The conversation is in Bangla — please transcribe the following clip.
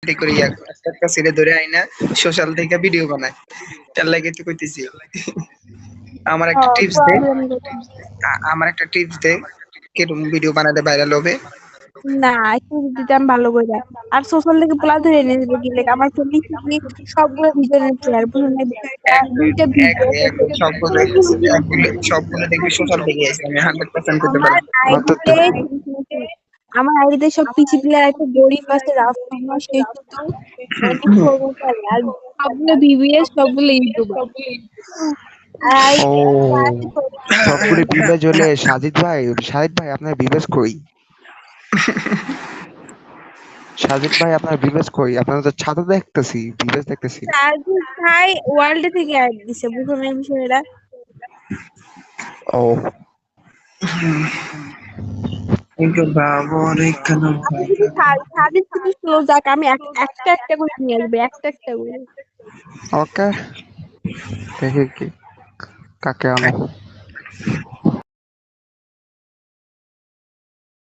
করে একটা ছেলে ধরে আইনা সোশ্যাল থেকে ভিডিও বানায়, তার লাগে তো কইতেছি। আমার একটা টিপস দে, প্রবলেম। আমার একটা টিপস দে, কিরকম ভিডিও বানালে ভাইরাল হবে। না, একটু দিতাম ভালো করে। আর সোশ্যাল থেকে পোলা ধরে এনে দিবে কি লেগে আমার ফোন কি সবগুলো ভিডিওর প্লেয়ার বুঝুন না, দুইটা এক দুইটা এক ভিডিও এক সবগুলো সবগুলো দেখবি সোশ্যাল থেকে আসছে, আমি 100% করতে আমার পারবো। আইডিতে আমার আইডিতে সব পিসি প্লেয়ার একটা গরিব আছে রাফা, সে কিন্তু অনেক প্রমো করে। আর সবগুলো ভিভিএস, সবগুলো ইউটিউবার। আর ও, সবগুলো বিবে জ্বলে। সাজিদ ভাই আপনার বিবেশ কই? সাজিদ ভাই আপনার বিবেশ কই? আপনার তো ছাতা দেখতেছি, বিবেশ দেখতেছি না। সার্জিস ভাই ওয়ার্ল্ড থেকে অ্যাড দিছে, বুঝুন এই বিষয়টা। ও, কিন্তু বাবু রে কেন আপনি কিছু সার্জিস কিছু স্লো যাক, আমি একটা একটা করে নিয়ে আসবো, একটা একটা করে। ওকে, দেখি কি কাকে আনো।